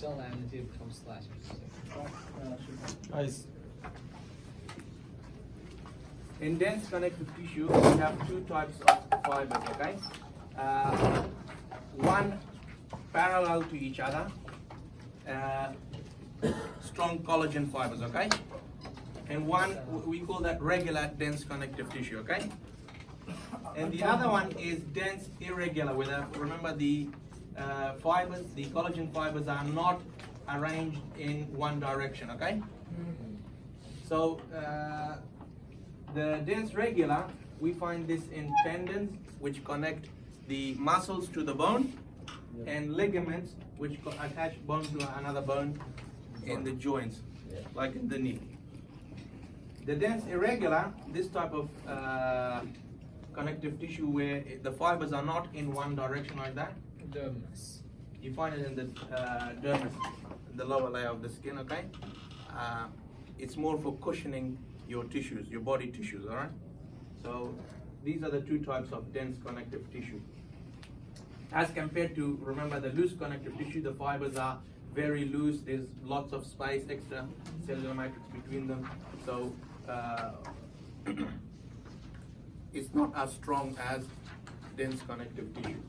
İnşallah anlatayım slash. Guys, In dense connective tissue, we have two types of fibers, okay? One parallel to each other, strong collagen fibers, okay? And one, we call that regular dense connective tissue, okay? And the other one is dense irregular, remember the fibers, the collagen fibers are not arranged in one direction, okay? So, the dense regular, we find this in tendons which connect the muscles to the bone, and ligaments which attach bone to another bone in the joints, like in the knee. The dense irregular, this type of connective tissue where the fibers are not in one direction like that, Dermis. you find it in the dermis, the lower layer of the skin, okay? It's more for cushioning your tissues, your body tissues, all right? So these are the two types of dense connective tissue. As compared to, remember, the loose connective tissue, the fibers are very loose, there's lots of space, extra cellular matrix between them, so it's not as strong as dense connective tissue.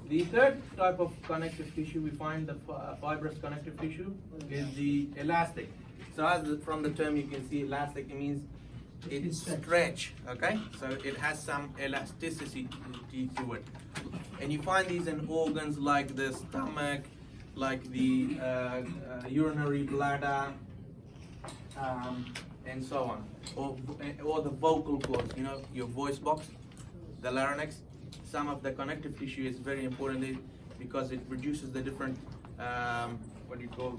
The third type of connective tissue we find, the fibrous connective tissue, is the elastic. So from the term you can see elastic, it means it stretch, okay? So it has some elasticity to it. And you find these in organs like the stomach, like the urinary bladder, and so on. Or the vocal cords, you know, your voice box, the larynx. Some of the connective tissue is very important because it produces the different, what do you call,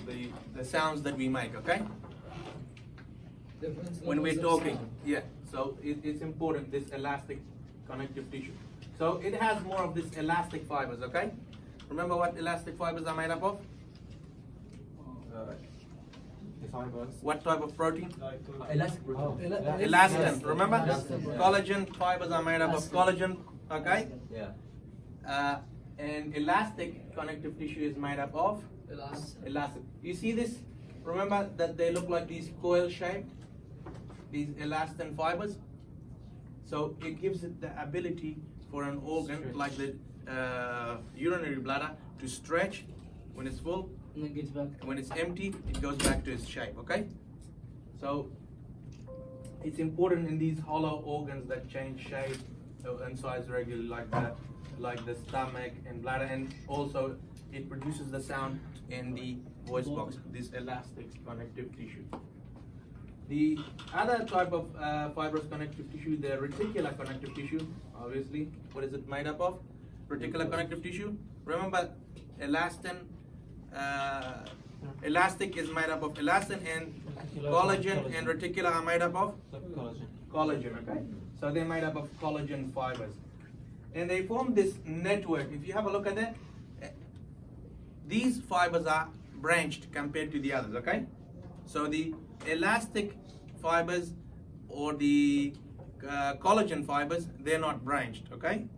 the sounds that we make, okay? When we're talking, yeah. So it's important, this elastic connective tissue. So it has more of this elastic fibers, okay? Remember what elastic fibers are made up of? the fibers. What type of protein? Elastic. Elastin, remember? Collagen fibers are made up of collagen, okay? Yeah. And elastic connective tissue is made up of elastic. You see this? Remember that they look like these coil shaped, these elastin fibers. So it gives it the ability for an organ like the urinary bladder to stretch when it's full. And it gets back. When it's empty, it goes back to its shape, okay? So it's important in these hollow organs that change shape and size regularly, like the stomach and bladder, and also it produces the sound in the voice box, this elastic connective tissue. The other type of fibrous connective tissue, the reticular connective tissue, obviously, what is it made up of? Reticular connective tissue. Remember, elastin, elastic is made up of elastin, and collagen and reticular are made up of collagen, okay? So they're made up of collagen fibers. And they form this network. If you have a look at that, these fibers are branched compared to the others, okay? So the elastic fibers or the collagen fibers, they're not branched, okay?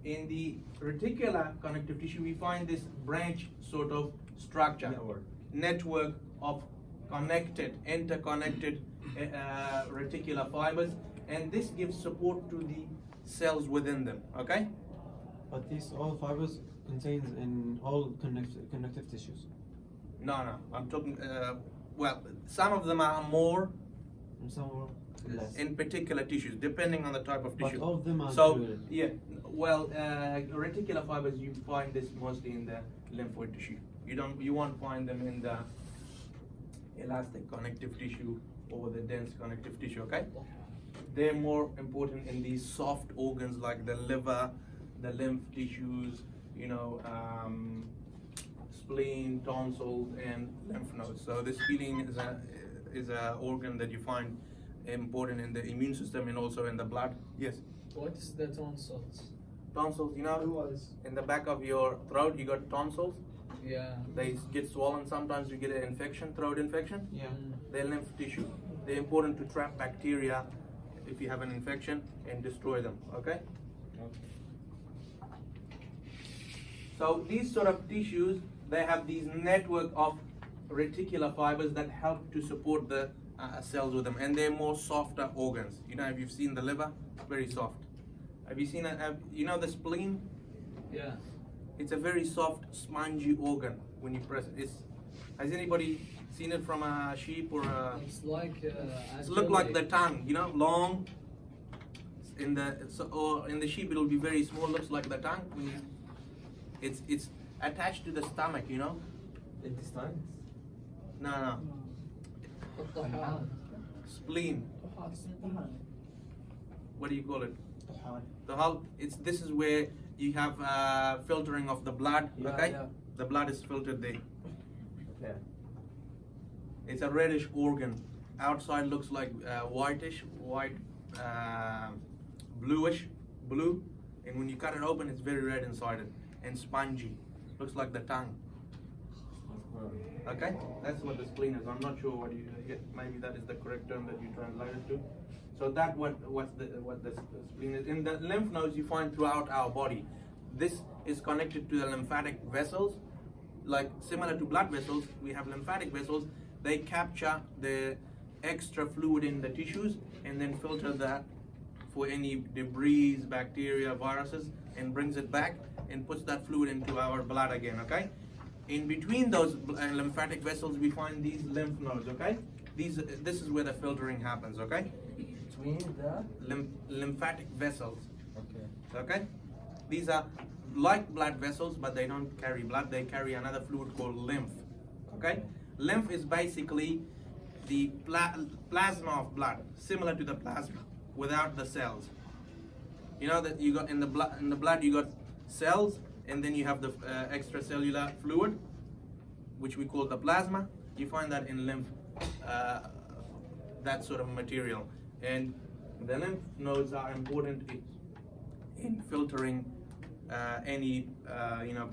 In the reticular connective tissue, we find this branch sort of structure, network of interconnected reticular fibers, and this gives support to the cells within them, okay? But these all fibers contains in all connective tissues. No, I'm talking, well, some of them are more And some are less. in particular tissues, depending on the type of But tissue. all of them are So, included. yeah, well, reticular fibers, you find this mostly in the lymphoid tissue. You won't find them in the elastic connective tissue or the dense connective tissue, okay? They're more important in these soft organs like the liver, the lymph tissues, you know, spleen, tonsils, and lymph nodes. So the spleen is a organ that you find important in the immune system and also in the blood. Yes. What is the tonsils? Tonsils, you know, in the back of your throat, you got tonsils. Yeah. They get swollen. Sometimes you get an infection, throat infection. Yeah. They're lymph tissue. They're important to trap bacteria if you have an infection and destroy them. Okay. So these sort of tissues, they have these network of reticular fibers that help to support the cells with them, and they're more softer organs. You know, if you've seen the liver, very soft. Have you seen you know the spleen? Yeah. It's a very soft, spongy organ when you press it. Has anybody seen it from a sheep or a? It's like. It look like the tongue, you know, long. Or in the sheep, it'll be very small. Looks like the tongue. It's attached to the stomach, you know. Intestines. No. الطحال. Spleen. What do you call it? The hull. This is where you have filtering of the blood. Yeah, Okay. yeah. The blood is filtered there. Yeah. It's a reddish organ. Outside looks like white, bluish, blue, and when you cut it open, it's very red inside it and spongy. Looks like the tongue. Okay, that's what the spleen is. I'm not sure what maybe that is the correct term that you translated to. So that what the spleen is. In the lymph nodes you find throughout our body. This is connected to the lymphatic vessels. Like similar to blood vessels, we have lymphatic vessels. They capture the extra fluid in the tissues and then filter that for any debris, bacteria, viruses, and brings it back and puts that fluid into our blood again. Okay. In between those lymphatic vessels, we find these lymph nodes. Okay. This is where the filtering happens. Okay. Between the Lymphatic vessels. okay. Okay. These are like blood vessels, but they don't carry blood. They carry another fluid called lymph. Okay. Lymph is basically the plasma of blood, similar to the plasma, without the cells. You know that you got in the blood you got cells, and then you have the extracellular fluid, which we call the plasma. You find that in lymph, that sort of material. And the lymph nodes are important in filtering any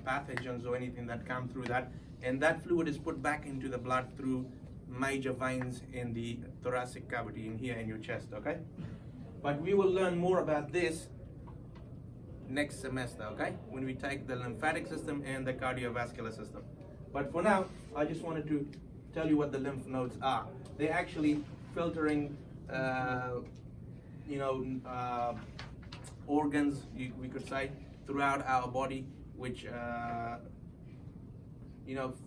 pathogens or anything that come through that. And that fluid is put back into the blood through major veins in the thoracic cavity, in here in your chest. Okay. But we will learn more about this next semester, okay? When we take the lymphatic system and the cardiovascular system. But for now, I just wanted to tell you what the lymph nodes are. They're actually filtering, organs, we could say, throughout our body, which,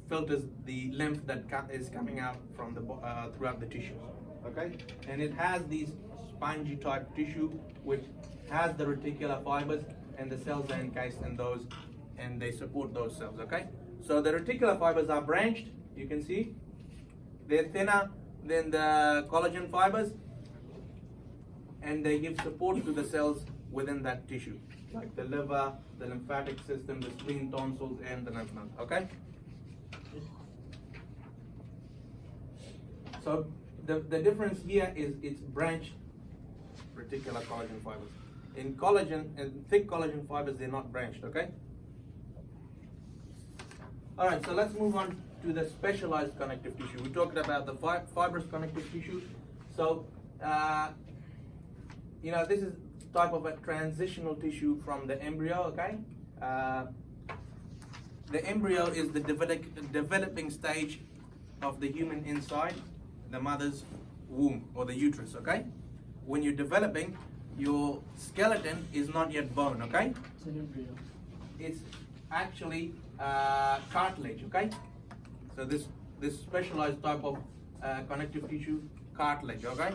filters the lymph that is coming out from the throughout the tissues, okay? And it has these spongy type tissue which has the reticular fibers, and the cells are encased in those, and they support those cells. Okay, so the reticular fibers are branched, you can see they're thinner than the collagen fibers, and they give support to the cells within that tissue, like the liver, the lymphatic system, the spleen, tonsils, and the lymph nodes. Okay, so the difference here is it's branched reticular collagen fibers. In collagen and thick collagen fibers, they're not branched. Okay. All right. So let's move on to the specialized connective tissue. We talked about the fibrous connective tissue. So, this is type of a transitional tissue from the embryo. Okay. The embryo is the developing stage of the human inside the mother's womb or the uterus. Okay. When you're developing, your skeleton is not yet bone, okay? It's an embryo. It's actually cartilage, okay? So this specialized type of connective tissue, cartilage, okay?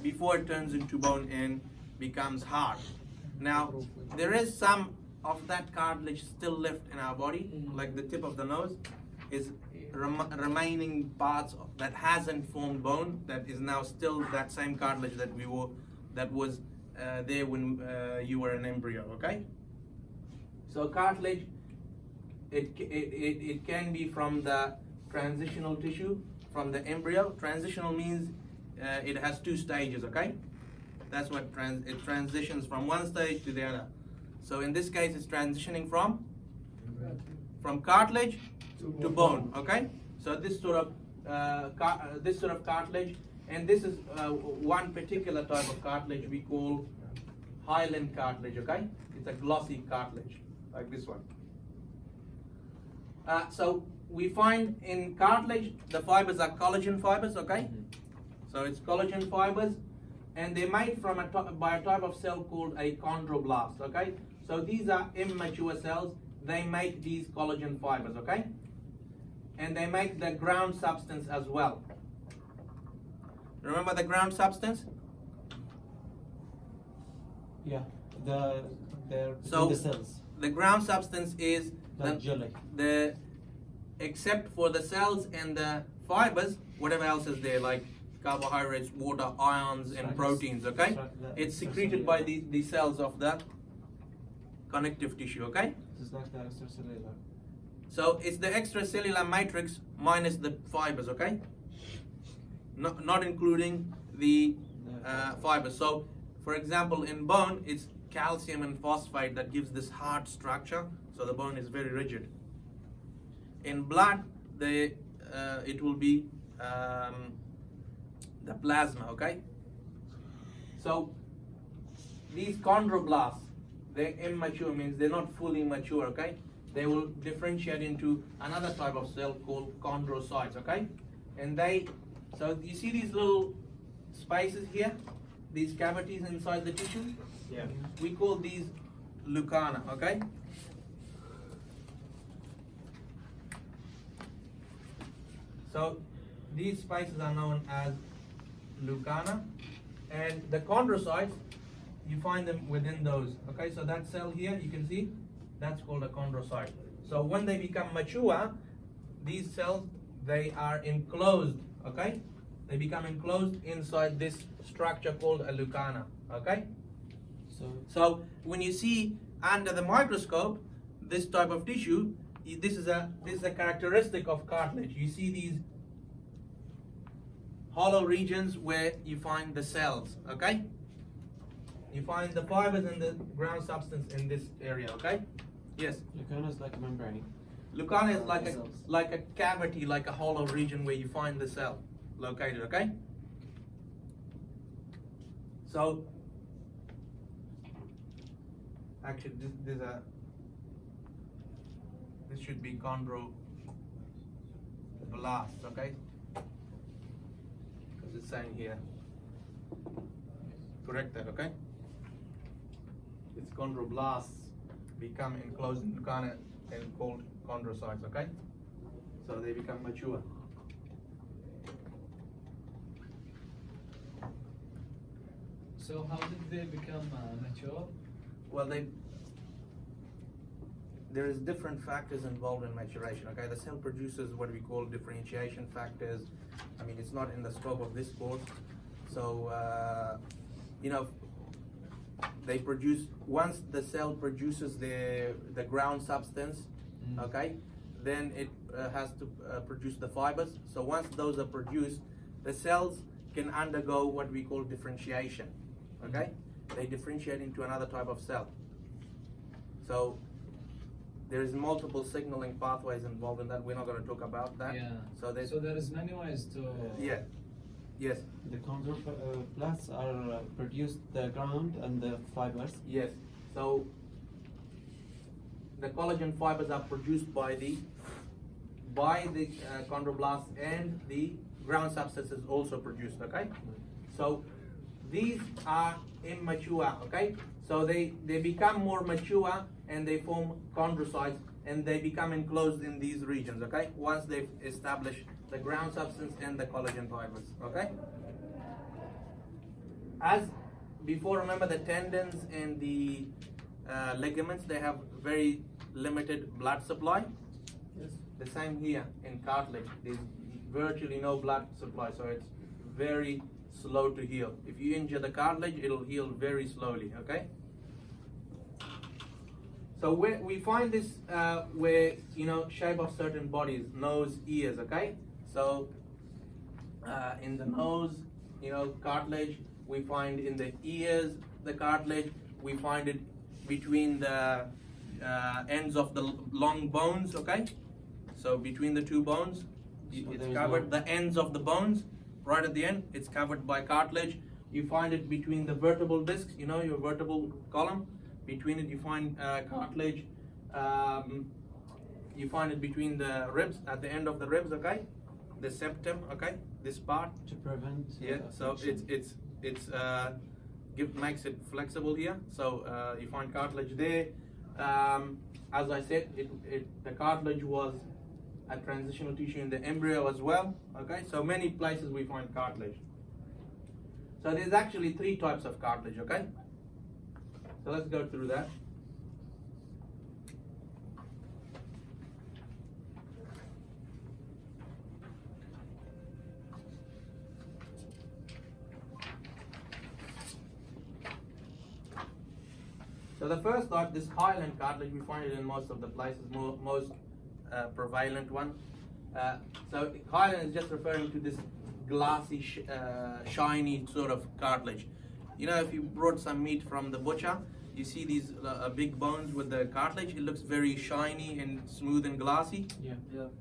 Before it turns into bone and becomes hard. Now, there is some of that cartilage still left in our body, like the tip of the nose is remaining parts that hasn't formed bone, that is now still that same cartilage that was there when you were an embryo. Okay, so cartilage, it can be from the transitional tissue from the embryo. Transitional means it has two stages. Okay, that's what it transitions from one stage to the other. So in this case, it's transitioning from cartilage to bone. Okay, so this sort of cartilage. And this is one particular type of cartilage we call hyaline cartilage, okay? It's a glossy cartilage, like this one. So we find in cartilage the fibers are collagen fibers, okay? So it's collagen fibers, and they're made from by a type of cell called a chondroblast, okay? So these are immature cells. They make these collagen fibers, okay? And they make the ground substance as well. Remember the ground substance? Yeah, they're So the cells. the ground substance is Like jelly. the except for the cells and the fibers, whatever else is there, like carbohydrates, water, ions, and Right. proteins, okay? Right. It's secreted by the cells of the connective tissue, okay? It's like the extracellular. So it's the extracellular matrix minus the fibers, okay? Not including the fibers. So, for example, in bone, it's calcium and phosphate that gives this hard structure. So the bone is very rigid. In blood, it will be the plasma, okay? So these chondroblasts, they're immature, means they're not fully mature, okay? They will differentiate into another type of cell called chondrocytes, okay? And so you see these little spaces here, these cavities inside the tissue? Yeah. We call these leucana, okay? So these spaces are known as leucana, and the chondrocytes, you find them within those, okay? So that cell here, you can see, that's called a chondrocyte. So when they become mature, these cells, they are enclosed, okay? They become enclosed inside this structure called a leucana, okay? So when you see under the microscope this type of tissue, this is a characteristic of cartilage. You see these hollow regions where you find the cells, okay? You find the fibers and the ground substance in this area, okay? Yes. Leucana is like a membrane. Leucana is like a cavity, like a hollow region where you find the cell located, okay? So actually this should be chondroblast, okay? Because it's saying here. Correct that, okay? It's chondroblasts become enclosed in leucana and called chondrocytes, okay? So they become mature. So how did they become mature? Well, there is different factors involved in maturation, okay? The cell produces what we call differentiation factors. I mean, it's not in the scope of this course. So, they produce, once the cell produces the ground substance, okay, then it has to produce the fibers. So once those are produced, the cells can undergo what we call differentiation, okay? They differentiate into another type of cell. So there is multiple signaling pathways involved in that. We're not going to talk about that. Yeah. So there is many ways to. Yeah. Yes. The chondroblasts are produced the ground and the fibers. Yes. So the collagen fibers are produced by the chondroblasts, and the ground substance is also produced. Okay. So these are immature. Okay. So they become more mature and they form chondrocytes, and they become enclosed in these regions. Okay. Once they've established the ground substance and the collagen fibers, okay? As before, remember the tendons and the ligaments, they have very limited blood supply. Yes. The same here in cartilage, there's virtually no blood supply, so it's very slow to heal. If you injure the cartilage, it'll heal very slowly, okay? So we find this where, shape of certain bodies, nose, ears, okay? So in the nose, cartilage, we find in the ears, the cartilage, we find it between the ends of the long bones, okay? So between the two bones, it's covered, the ends of the bones, right at the end, it's covered by cartilage. You find it between the vertebral discs, your vertebral column. Between it, you find cartilage. you find it between the ribs, at the end of the ribs, okay? The septum, okay? This part. To prevent. Yeah, so it's makes it flexible here. So you find cartilage there. As I said, the cartilage was a transitional tissue in the embryo as well. Okay, so many places we find cartilage. So there's actually 3 types of cartilage. Okay, so let's go through that. So the first type, this hyaline cartilage, we find it in most of the places, most prevalent one. So hyaline is just referring to this glassy, shiny sort of cartilage. You know, if you brought some meat from the butcher, you see these big bones with the cartilage. It looks very shiny and smooth and glassy. Yeah.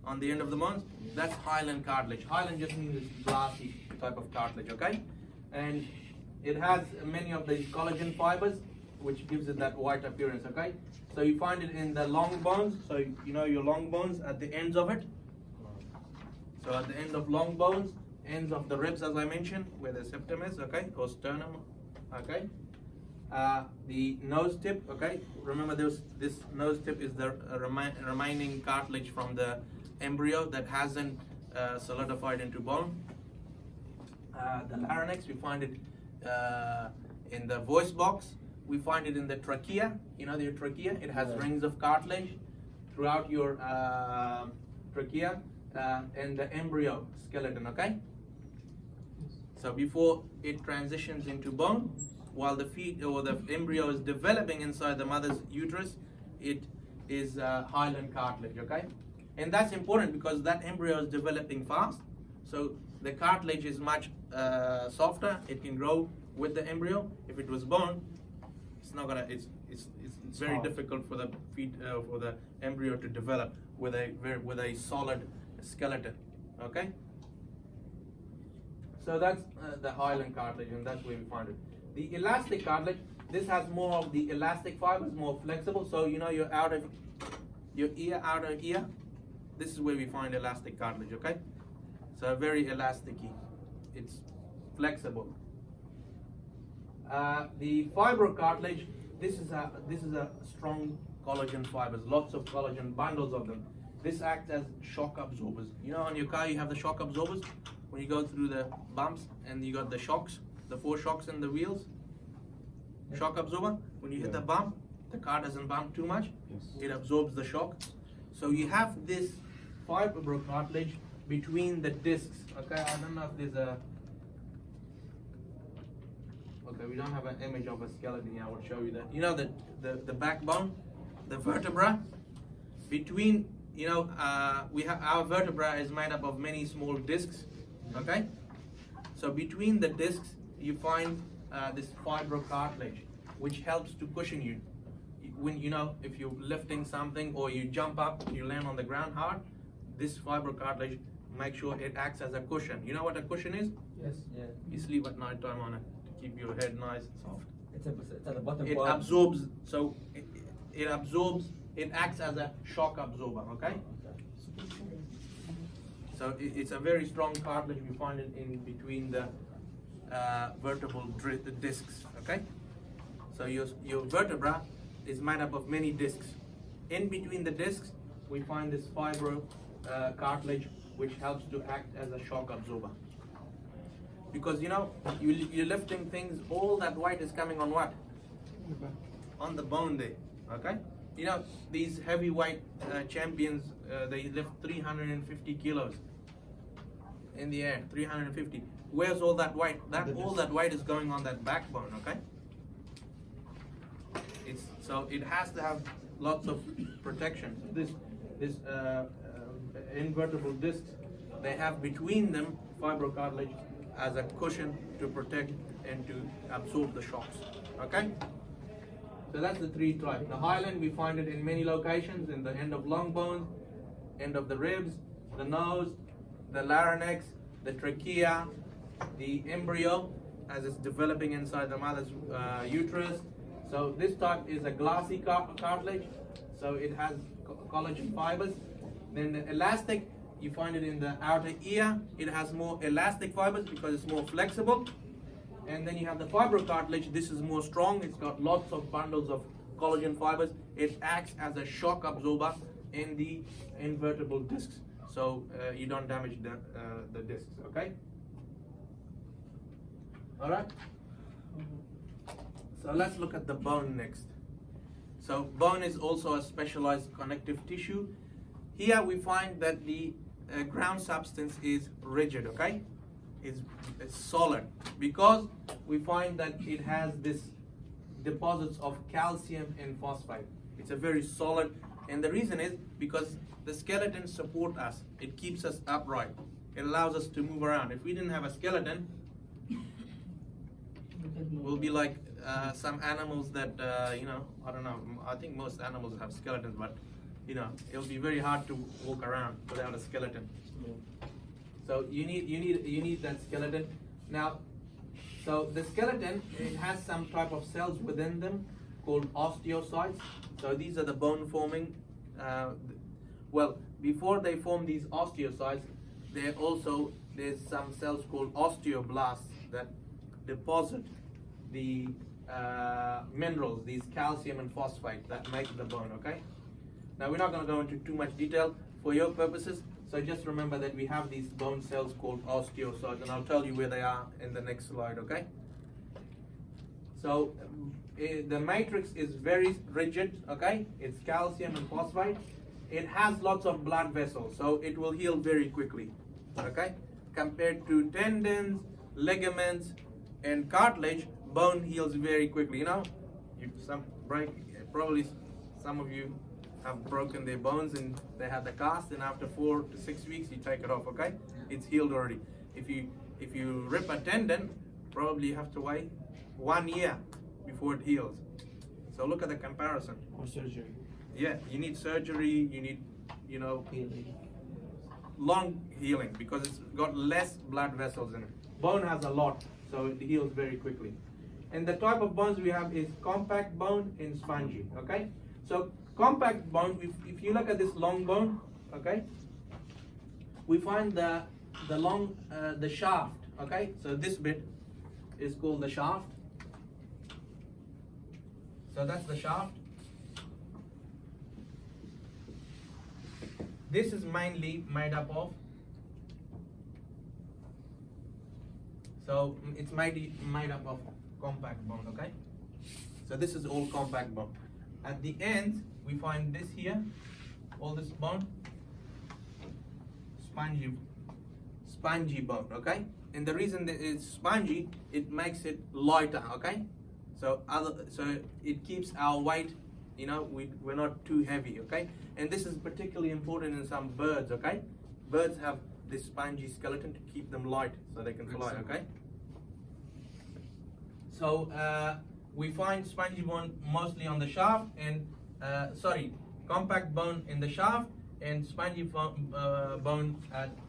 On the end of the bones. That's hyaline cartilage. Hyaline just means this glassy type of cartilage, okay? And it has many of these collagen fibers, which gives it that white appearance, okay? So you find it in the long bones. So you know your long bones at the ends of it. So at the end of long bones, ends of the ribs, as I mentioned, where the septum is, okay, or sternum, okay. The nose tip, okay. Remember, this nose tip is the remaining cartilage from the embryo that hasn't solidified into bone. The larynx, we find it in the voice box. We find it in the trachea. You know the trachea? It has rings of cartilage throughout your trachea and the embryo skeleton, okay? So before it transitions into bone, while the feet or the embryo is developing inside the mother's uterus, it is hyaline cartilage, okay? And that's important because that embryo is developing fast. So the cartilage is much softer. It can grow with the embryo. If it was bone, it's not gonna. It's very hard. difficult for the for the embryo to develop with a solid skeleton. Okay. So that's the hyaline cartilage, and that's where we find it. The elastic cartilage. This has more of the elastic fibers, more flexible. So you know your outer ear. This is where we find elastic cartilage. Okay. So very elasticy. It's flexible. The fibrocartilage, this is a strong collagen fibers, lots of collagen, bundles of them. This acts as shock absorbers. You know, on your car you have the shock absorbers when you go through the bumps, and you got the shocks, the 4 shocks in the wheels. Shock absorber. When you hit the bump, the car doesn't bump too much. Yes. It absorbs the shock. So you have this fibrocartilage between the discs. Okay, I don't know if there's a. Okay, we don't have an image of a skeleton here. I will show you that. You know the backbone, the vertebra. Between, you know, we have our vertebra is made up of many small discs. Okay, so between the discs you find this fibrocartilage, which helps to cushion you. When you know, if you're lifting something or you jump up, you land on the ground hard, this fibrocartilage makes sure it acts as a cushion. You know what a cushion is? Yes. Yeah. You sleep at night time on it to keep your head nice and soft. It's at the bottom It part. absorbs, so it absorbs, it acts as a shock absorber, okay? So it's a very strong cartilage. We find it in between the vertebral discs, okay? So your vertebra is made up of many discs. In between the discs, we find this fibro cartilage, which helps to act as a shock absorber. Because you know, you're lifting things, all that weight is coming on what? On the bone there, okay? You know, these heavyweight champions, they lift 350 kilos in the air, 350. Where's all that weight? All that weight is going on that backbone, okay? So it has to have lots of protection. This invertebral discs, they have between them fibrocartilage as a cushion to protect and to absorb the shocks. Okay? So that's the 3 types. The hyaline, we find it in many locations, in the end of long bones, end of the ribs, the nose, the larynx, the trachea, the embryo as it's developing inside the mother's uterus. So this type is a glassy cartilage, so it has collagen fibers. Then the elastic, you find it in the outer ear. It has more elastic fibers because it's more flexible. And then you have the fibrocartilage. This is more strong. It's got lots of bundles of collagen fibers. It acts as a shock absorber in the invertebral discs, so you don't damage the discs. Okay. All right. So let's look at the bone next. So bone is also a specialized connective tissue. Here we find that the ground substance is rigid. Okay. It's solid because we find that it has this deposits of calcium and phosphate. It's a very solid, and the reason is because the skeleton support us. It keeps us upright. It allows us to move around. If we didn't have a skeleton, we'll be like some animals that I don't know. I think most animals have skeletons, but it'll be very hard to walk around without a skeleton. So you need that skeleton. Now, so the skeleton, it has some type of cells within them called osteocytes. So these are the bone forming. Well, before they form these osteocytes, there's some cells called osteoblasts that deposit the minerals, these calcium and phosphate that make the bone. Okay. Now we're not going to go into too much detail for your purposes. So just remember that we have these bone cells called osteocytes, and I'll tell you where they are in the next slide, okay? So the matrix is very rigid, okay? It's calcium and phosphate. It has lots of blood vessels, so it will heal very quickly, okay? Compared to tendons, ligaments, and cartilage, bone heals very quickly. Probably some of you have broken their bones and they had the cast, and after 4 to 6 weeks you take it off. Okay, it's healed already. If you rip a tendon, probably you have to wait 1 year before it heals. So look at the comparison. Or surgery. Yeah, you need surgery. You need long healing because it's got less blood vessels in it. Bone has a lot, so it heals very quickly. And the type of bones we have is compact bone and spongy. Okay, so compact bone, if you look at this long bone, okay, we find the shaft, okay, so this bit is called the shaft. So that's the shaft. This is mainly made up of, so it's made up of compact bone, okay, so this is all compact bone. At the end, we find this here, all this bone, spongy bone, okay? And the reason that it's spongy, it makes it lighter, okay? So it keeps our weight, we're not too heavy, okay? And this is particularly important in some birds, okay? Birds have this spongy skeleton to keep them light so they can fly, okay? So we find spongy bone mostly on the shaft and compact bone in the shaft and spongy bone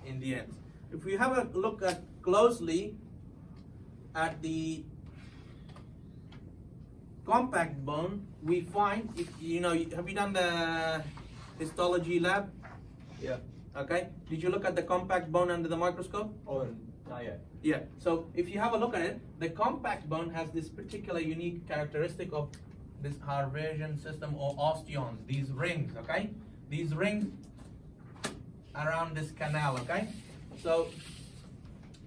in the ends. If we have a look closely at the compact bone, we find, have you done the histology lab? Yeah. Okay. Did you look at the compact bone under the microscope? Oh, not yet. Yeah. So if you have a look at it, the compact bone has this particular unique characteristic of this Harvesian system or osteons, these rings, okay? These rings around this canal, okay? So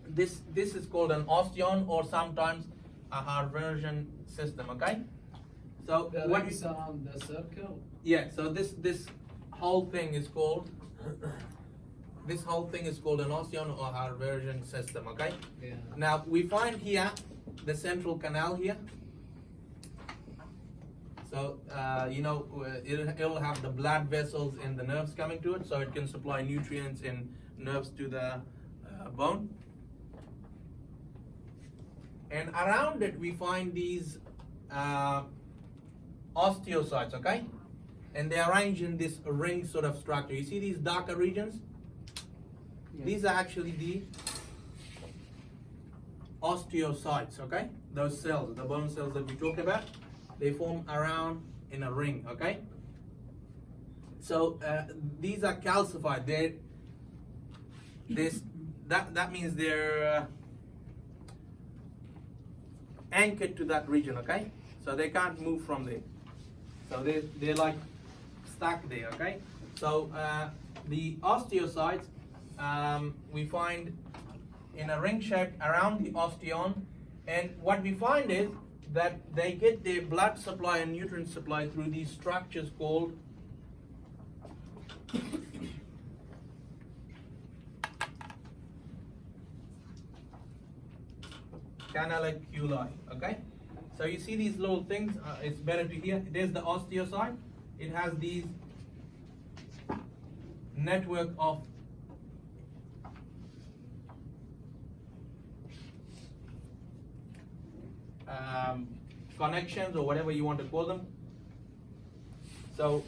this is called an osteon or sometimes a Harvesian system, okay? So The what rings around the circle. yeah, so this whole thing is called an osteon or Harvesian system, okay? Yeah. Now we find here the central canal here. So it'll have the blood vessels and the nerves coming to it, so it can supply nutrients and nerves to the bone. And around it we find these osteocytes, okay? And they're arranged in this ring sort of structure. You see these darker regions? Yeah. These are actually the osteocytes, okay? Those cells, the bone cells that we talked about, they form around in a ring, okay? So these are calcified. That means they're anchored to that region, okay? So they can't move from there. So they're like stuck there, okay? So the osteocytes we find in a ring shape around the osteon, and what we find is that they get their blood supply and nutrient supply through these structures called canaliculi, okay? So you see these little things, it's better to hear. There's the osteocyte. It has these network of connections, or whatever you want to call them. So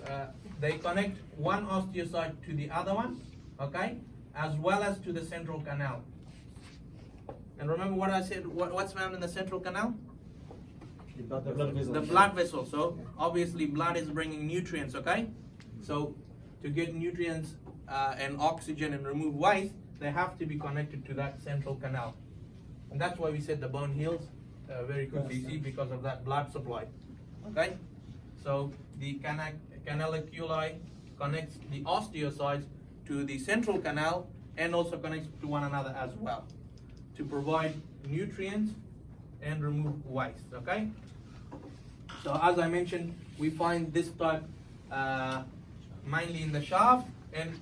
they connect one osteocyte to the other one, okay, as well as to the central canal. And remember what I said, what's found in the central canal? The blood vessel. The blood vessel. So obviously blood is bringing nutrients, okay? So to get nutrients and oxygen and remove waste, they have to be connected to that central canal. And that's why we said the bone heals very quickly, Yes. see, because of that blood supply, okay? So the canaliculi connects the osteocytes to the central canal and also connects to one another as well to provide nutrients and remove waste, okay? So as I mentioned, we find this type mainly in the shaft, and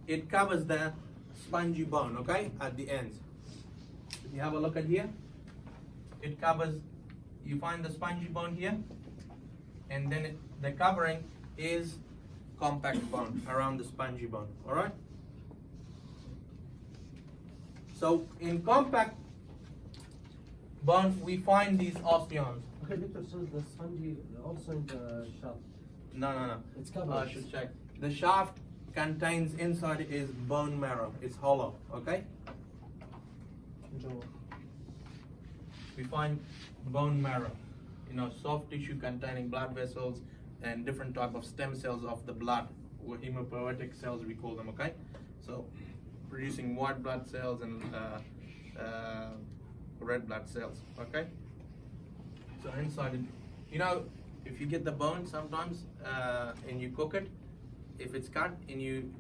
it covers the spongy bone, okay, at the ends. If you have a look at here, it covers, you find the spongy bone here, and then the covering is compact bone around the spongy bone, all right? So in compact bone, we find these osteons. Okay, Doctor, so the spongy also in the shaft. No. It's covered. I should check. The shaft contains inside is bone marrow. It's hollow, okay? We find bone marrow, soft tissue containing blood vessels and different type of stem cells of the blood, or hemopoietic cells we call them, okay? So producing white blood cells and red blood cells, okay? So inside it, if you get the bone sometimes and you cook it, if it's cut and you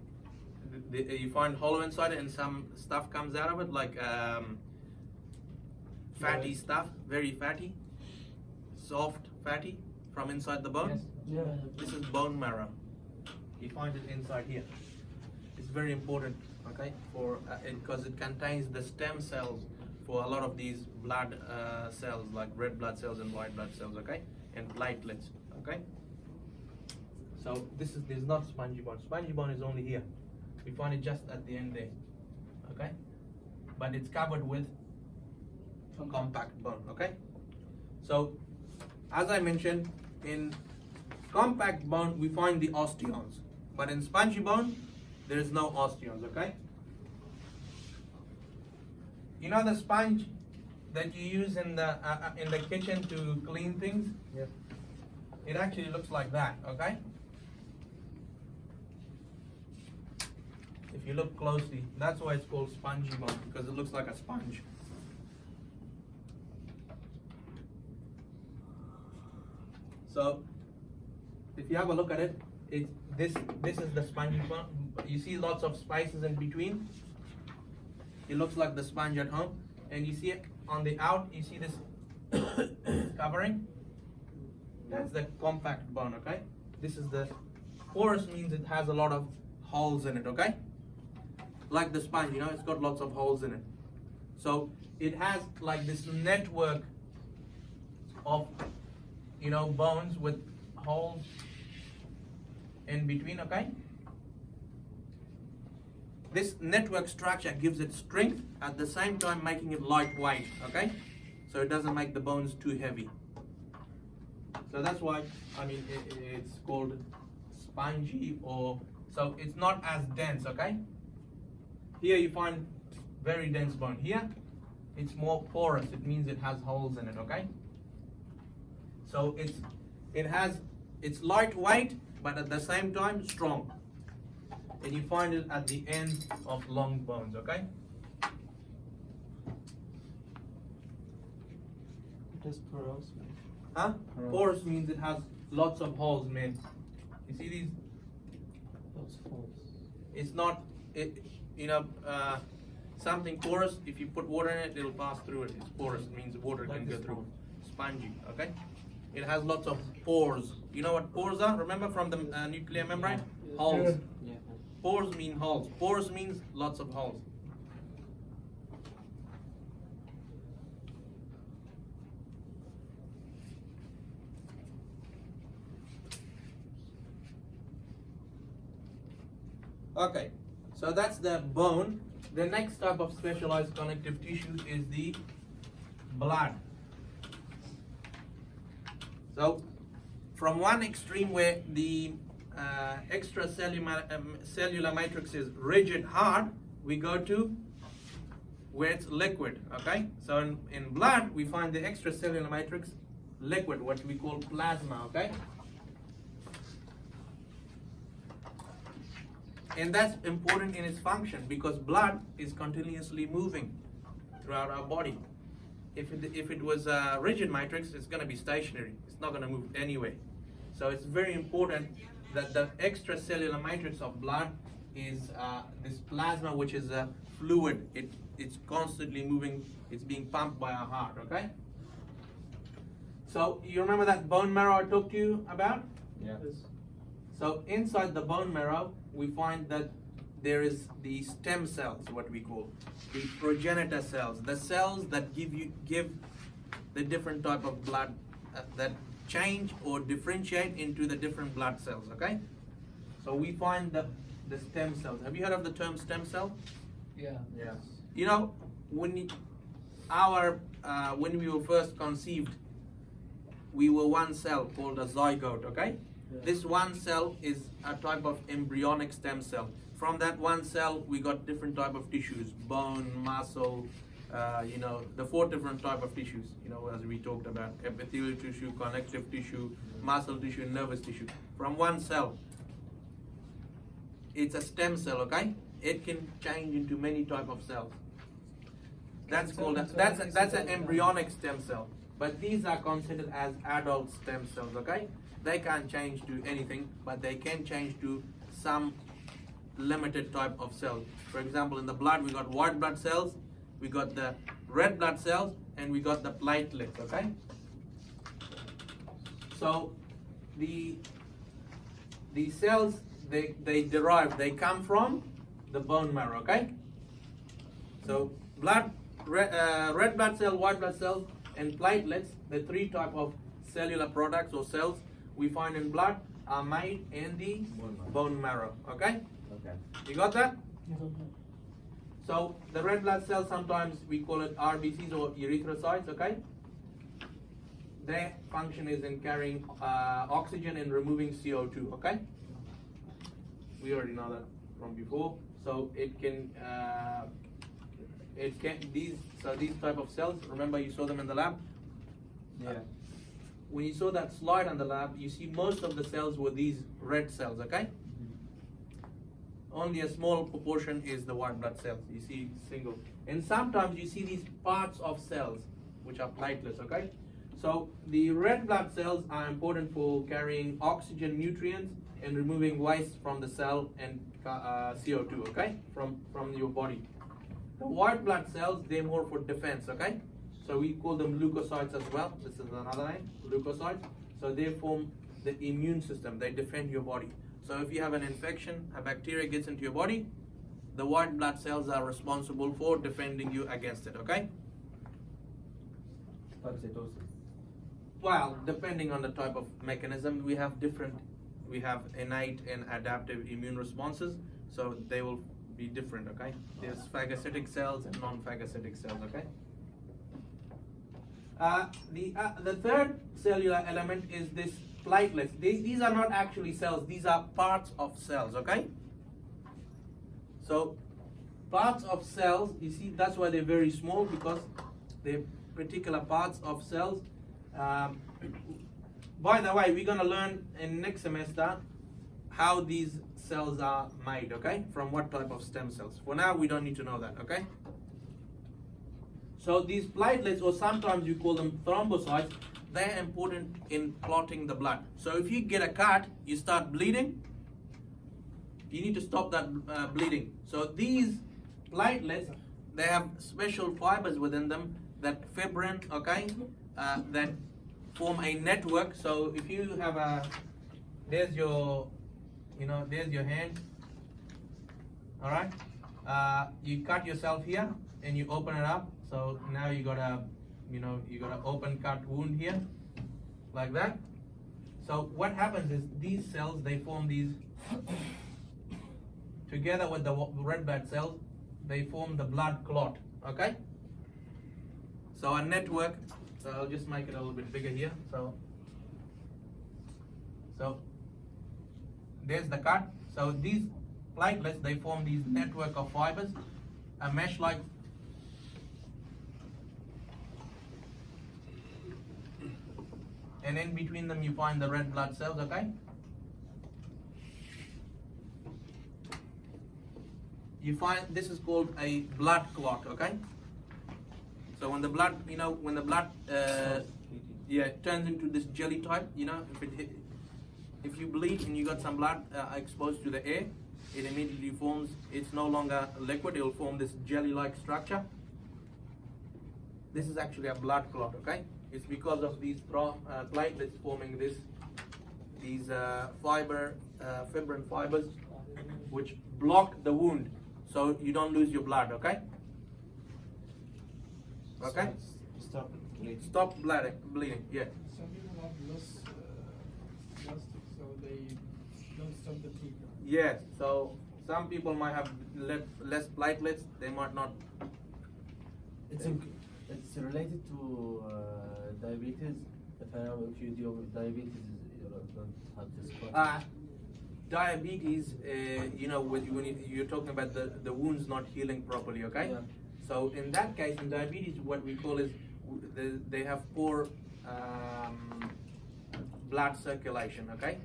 find hollow inside it and some stuff comes out of it, like fatty stuff, very fatty, soft, fatty from inside the bone. Yeah. This is bone marrow. You find it inside here. It's very important, okay, for because it contains the stem cells for a lot of these blood cells, like red blood cells and white blood cells, okay, and platelets, okay. So there's not spongy bone. Spongy bone is only here. We find it just at the end there, okay, but it's covered with compact bone, okay. So as I mentioned, in compact bone we find the osteons, but in spongy bone there is no osteons, okay. The sponge that you use in the kitchen to clean things? Yes. It actually looks like that, okay. If you look closely, that's why it's called spongy bone, because it looks like a sponge. So if you have a look at it, this is the spongy bone. You see lots of spices in between. It looks like the sponge at home, and you see it on the out. You see this covering. That's the compact bone. Okay. This is the porous, means it has a lot of holes in it. Okay. Like the sponge, it's got lots of holes in it. So it has like this network of bones with holes in between, okay? This network structure gives it strength, at the same time making it lightweight, okay? So it doesn't make the bones too heavy. So that's why, it's called spongy, so it's not as dense, okay? Here you find very dense bone. Here, it's more porous. It means it has holes in it, okay? So it's lightweight, but at the same time strong. And you find it at the end of long bones, okay? What does porous mean? Huh? Porous means it has lots of holes, man. You see these? Those holes. It's not, something porous, if you put water in it, it'll pass through it. It's porous, it means water Like can go this through. one. Spongy, okay? It has lots of pores. You know what pores are? Remember from the nuclear membrane? Holes. Yeah. Pores mean holes. Pores means lots of holes. Okay, so that's the bone. The next type of specialized connective tissue is the blood. So, from one extreme where the extracellular matrix is rigid, hard, we go to where it's liquid, okay? So in blood, we find the extracellular matrix liquid, what we call plasma, okay? And that's important in its function because blood is continuously moving throughout our body. If it was a rigid matrix, it's going to be stationary. It's not going to move anyway. So it's very important that the extracellular matrix of blood is this plasma, which is a fluid. It's constantly moving. It's being pumped by our heart, okay? So you remember that bone marrow I talked to you about? Yeah. So inside the bone marrow, we find that there is the stem cells, what we call the progenitor cells, the cells that give the different type of blood that change or differentiate into the different blood cells. Okay, so we find the stem cells. Have you heard of the term stem cell? Yeah. Yes. You know, when we were first conceived, we were one cell called a zygote. Okay. This one cell is a type of embryonic stem cell. From that one cell, we got different type of tissues: bone, muscle, the 4 different type of tissues. As we talked about: epithelial tissue, connective tissue, muscle tissue, and nervous tissue. From one cell, it's a stem cell. Okay, it can change into many type of cells. That's called that's an embryonic stem cell. But these are considered as adult stem cells. Okay. They can't change to anything, but they can change to some limited type of cells. For example, in the blood, we got white blood cells, we got the red blood cells, and we got the platelets, okay? So, the cells, they come from the bone marrow, okay? So, blood, red blood cell, white blood cells, and platelets, the 3 type of cellular products or cells we find in blood are made in the bone marrow. Okay? Okay. You got that? So the red blood cells, sometimes we call it RBCs or erythrocytes. Okay? Their function is in carrying oxygen and removing CO2. Okay? We already know that from before. So these type of cells. Remember, you saw them in the lab. Yeah. When you saw that slide on the lab, you see most of the cells were these red cells, okay? Only a small proportion is the white blood cells. You see single. And sometimes you see these parts of cells, which are platelets, okay? So the red blood cells are important for carrying oxygen, nutrients, and removing waste from the cell and CO2, okay? From your body. The white blood cells, they're more for defense, okay? So we call them leukocytes as well. This is another name, leukocytes. So they form the immune system. They defend your body. So if you have an infection, a bacteria gets into your body, the white blood cells are responsible for defending you against it, okay? Phagocytosis. Well, depending on the type of mechanism, we have innate and adaptive immune responses. So they will be different, okay? There's phagocytic cells and non-phagocytic cells, okay? The third cellular element is this platelets. These are not actually cells, these are parts of cells, okay? So parts of cells, you see, that's why they're very small, because they're particular parts of cells. By the way, we're going to learn in next semester how these cells are made, okay? From what type of stem cells. For now, we don't need to know that, okay? So these platelets, or sometimes you call them thrombocytes, they're important in clotting the blood. So if you get a cut, you start bleeding, you need to stop that bleeding. So these platelets, they have special fibers within them, that fibrin, okay, that form a network. So if you have there's your, there's your hand, all right? You cut yourself here and you open it up. So now you got a, you got an open cut wound here, like that. So what happens is these cells, they form these, together with the red blood cells, they form the blood clot, okay? So a network, so I'll just make it a little bit bigger here. So there's the cut. So these platelets, they form these network of fibers, a mesh-like. And in between them you find the red blood cells, okay? You find, this is called a blood clot, okay? So when the blood, when the blood turns into this jelly type, if you bleed and you got some blood exposed to the air, it immediately forms, it's no longer liquid, it will form this jelly-like structure. This is actually a blood clot, okay? It's because of these platelets forming these fibrin fibers, which block the wound, so you don't lose your blood, okay? Okay? Stop bleeding. Stop bleeding, yeah. Some people have less plastic, so they don't stop the bleeding. Yes, so some people might have less platelets, they might not. It's related to diabetes. If you deal with diabetes, you don't have this question. Diabetes, when you're talking about the wounds not healing properly, okay? Yeah. So in that case, in diabetes, what we call is they have poor blood circulation, okay?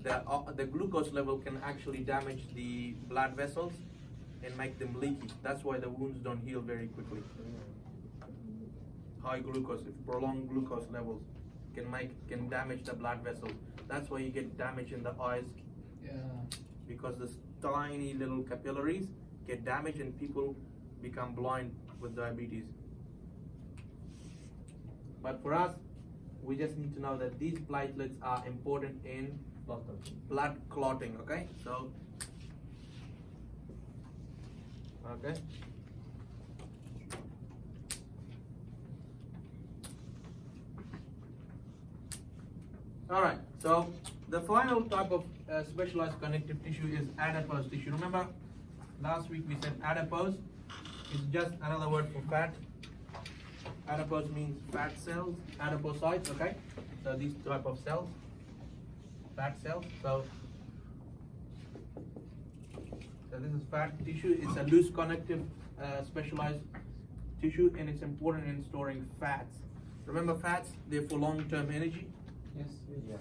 The glucose level can actually damage the blood vessels and make them leaky. That's why the wounds don't heal very quickly. High glucose, prolonged glucose levels can damage the blood vessels. That's why you get damage in the eyes. Yeah. Because the tiny little capillaries get damaged and people become blind with diabetes. But for us, we just need to know that these platelets are important in blood clotting, okay? So, okay. Alright, so the final type of specialized connective tissue is adipose tissue. Remember, last week we said adipose is just another word for fat. Adipose means fat cells, adipocytes, okay? So these type of cells, fat cells. So this is fat tissue. It's a loose connective specialized tissue, and it's important in storing fats. Remember, fats, they're for long-term energy. Yes.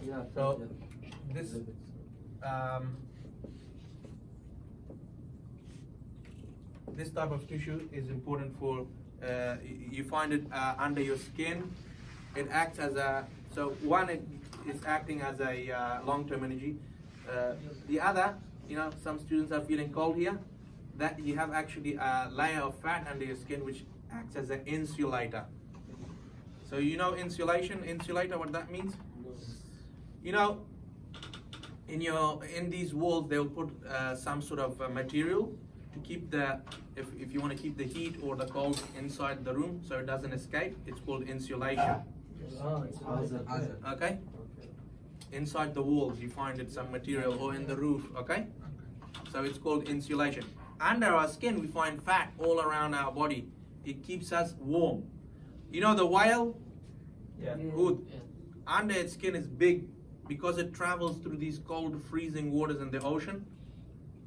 Yeah. So this this type of tissue is important for you find it under your skin. It acts as a, so one, it is acting as a long-term energy. The other, some students are feeling cold here, that you have actually a layer of fat under your skin which acts as an insulator. So insulator, what that means? In these walls they'll put some sort of material to keep if you want to keep the heat or the cold inside the room so it doesn't escape. It's called insulation. Okay? Inside the walls you find it some material, or in the roof, okay? So it's called insulation. Under our skin we find fat all around our body. It keeps us warm. The whale? Yeah. Good. Under its skin is big because it travels through these cold, freezing waters in the ocean.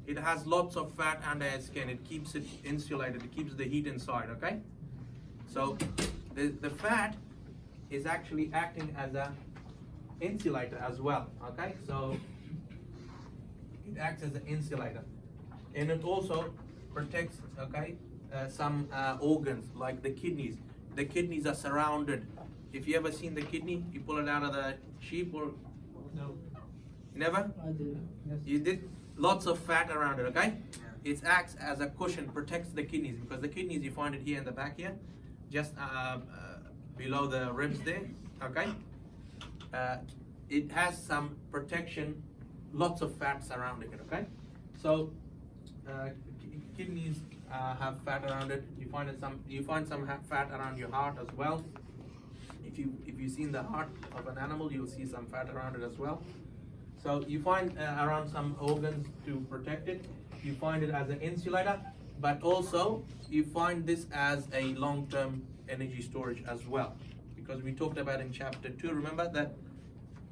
It has lots of fat under its skin. It keeps it insulated. It keeps the heat inside, okay? So the fat is actually acting as a insulator as well, okay? So It acts as an insulator, and it also protects, okay, some organs like the kidneys. The kidneys are surrounded. If you ever seen the kidney, you pull it out of the sheep or No. never? I did. Yes. You did. Lots of fat around it, okay? It acts as a cushion, protects the kidneys, because the kidneys, you find it here in the back here, just below the ribs there, okay? It has some protection, lots of fat surrounding it, okay? So kidneys have fat around it. You find some fat around your heart as well. If you've seen the heart of an animal, you'll see some fat around it as well. So you find around some organs to protect it. You find it as an insulator, but also you find this as a long-term energy storage as well, because we talked about in chapter 2. Remember that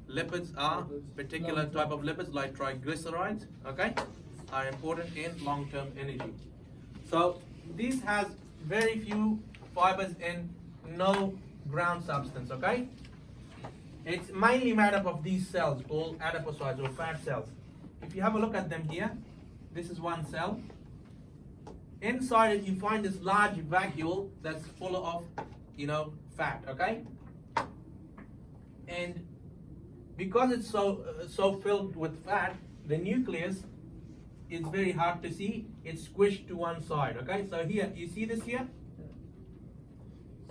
lipids are particular type of lipids like triglycerides, okay, are important in long-term energy. So this has very few fibers and no ground substance, okay? It's mainly made up of these cells called adipocytes or fat cells. If you have a look at them here, this is one cell. Inside it, you find this large vacuole that's full of, fat, okay? And because it's so filled with fat, the nucleus is very hard to see. It's squished to one side, okay? So here, you see this here?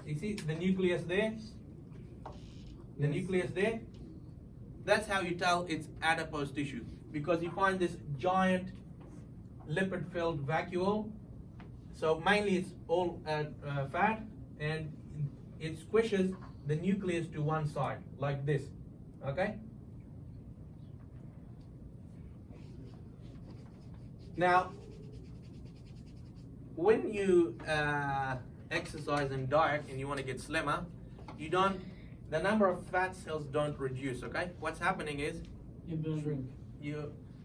You see the nucleus there? The nucleus there? That's how you tell it's adipose tissue, because you find this giant lipid-filled vacuole. So mainly it's all fat, and it squishes the nucleus to one side, like this, okay? Now, when you exercise and diet and you want to get slimmer, the number of fat cells don't reduce, okay? What's happening is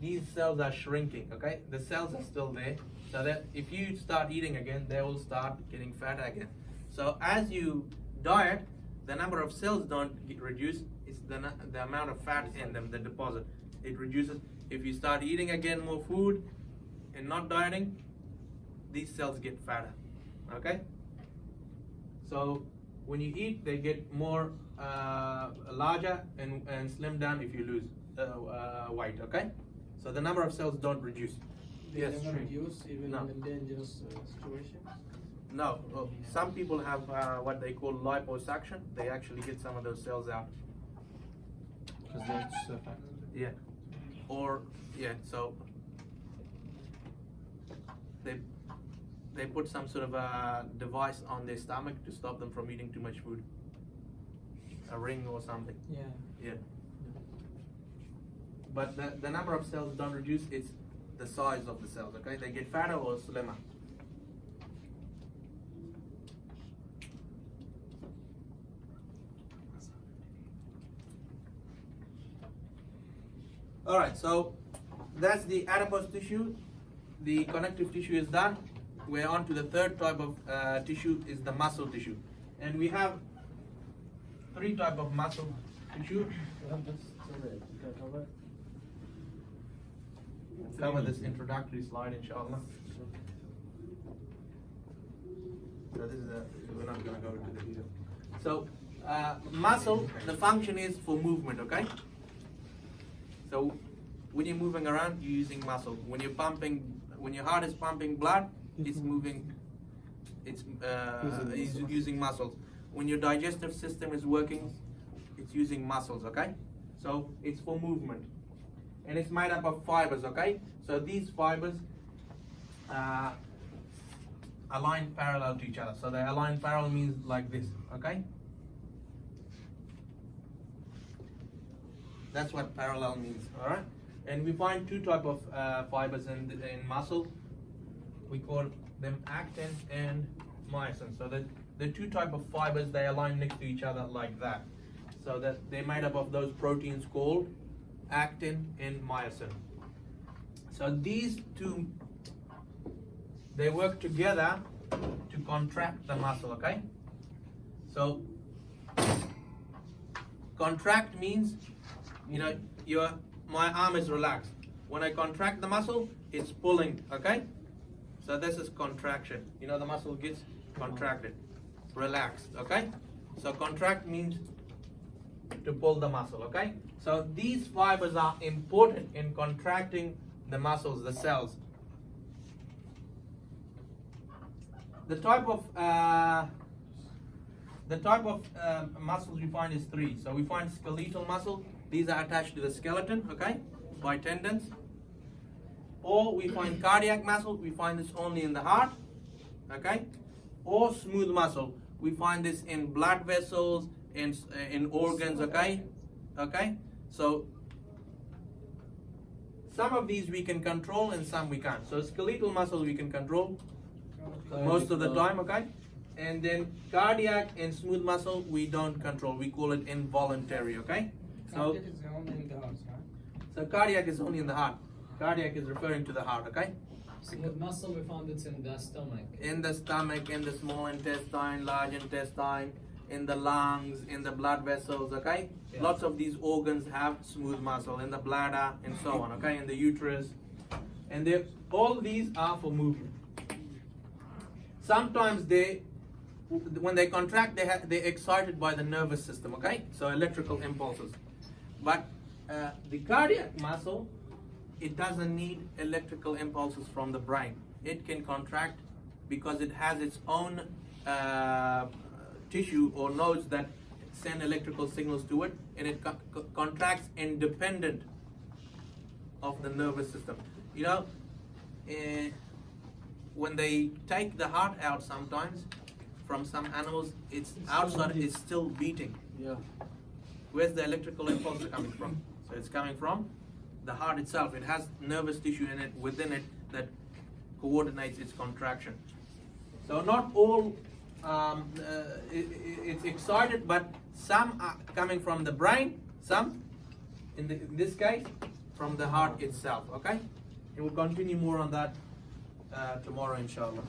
these cells are shrinking, okay? The cells are still there, so that if you start eating again, they will start getting fatter again. So as you diet, the number of cells don't get reduced. It's the amount of fat in them, the deposit. It reduces. If you start eating again more food and not dieting, these cells get fatter, okay? So when you eat, they get more larger and slim down if you lose weight, okay? So the number of cells don't reduce. They Yes, never shrink. reduce even No. in dangerous situations. No, some people have what they call liposuction. They actually get some of those cells out. Because they're so fat. Yeah. Or so they put some sort of a device on their stomach to stop them from eating too much food. A ring or something. Yeah. Yeah. But the number of cells don't reduce, it's the size of the cells, okay? They get fatter or slimmer. Alright, so that's the adipose tissue. The connective tissue is done. We're on to the third type of tissue, is the muscle tissue. And we have three types of muscle tissue. We'll cover this introductory slide, inshallah. So this is we're not going to go into the detail. So muscle, the function is for movement, okay? So when you're moving around, you're using muscle. When your heart is pumping blood, it's moving. It's using muscles. When your digestive system is working, it's using muscles, okay? So it's for movement. And it's made up of fibers, okay? So these fibers align parallel to each other. So they align parallel means like this, okay? That's what parallel means, all right? And we find two types of fibers in muscle. We call them actin and myosin. So that the two types of fibers, they align next to each other like that. So that they're made up of those proteins called actin and myosin. So these two, they work together to contract the muscle, okay? So contract means, my arm is relaxed. When I contract the muscle, it's pulling, okay? So this is contraction. You know, the muscle gets contracted, relaxed, okay? So contract means to pull the muscle, okay? So these fibers are important in contracting the muscles, the cells. The type of muscles we find is three. So we find skeletal muscle. These are attached to the skeleton, okay, by tendons. Or we find cardiac muscle. We find this only in the heart, okay. Or smooth muscle. We find this in blood vessels, in organs, okay, okay. So some of these we can control and some we can't. So skeletal muscle we can control most of the time, okay? And then cardiac and smooth muscle we don't control. We call it involuntary, okay? So Cardiac is only in the heart, right? so cardiac is only in the heart. Cardiac is referring to the heart, okay? Smooth muscle, we found it's in the stomach. In the stomach, in the small intestine, large intestine, in the lungs, in the blood vessels, okay? Yeah. Lots of these organs have smooth muscle, in the bladder and so on, okay? In the uterus. And all these are for movement. Sometimes when they contract, they're excited by the nervous system, okay? So electrical impulses. But the cardiac muscle, it doesn't need electrical impulses from the brain. It can contract because it has its own tissue or nodes that send electrical signals to it, and it contracts independent of the nervous system. You know, when they take the heart out sometimes from some animals, it's outside, it's still beating. Yeah. Where's the electrical impulse coming from? So it's coming from the heart itself. It has nervous tissue in it, within it, that coordinates its contraction. So not all it's excited, but some are coming from the brain, some in this case from the heart itself, okay? And we'll continue more on that tomorrow, inshallah.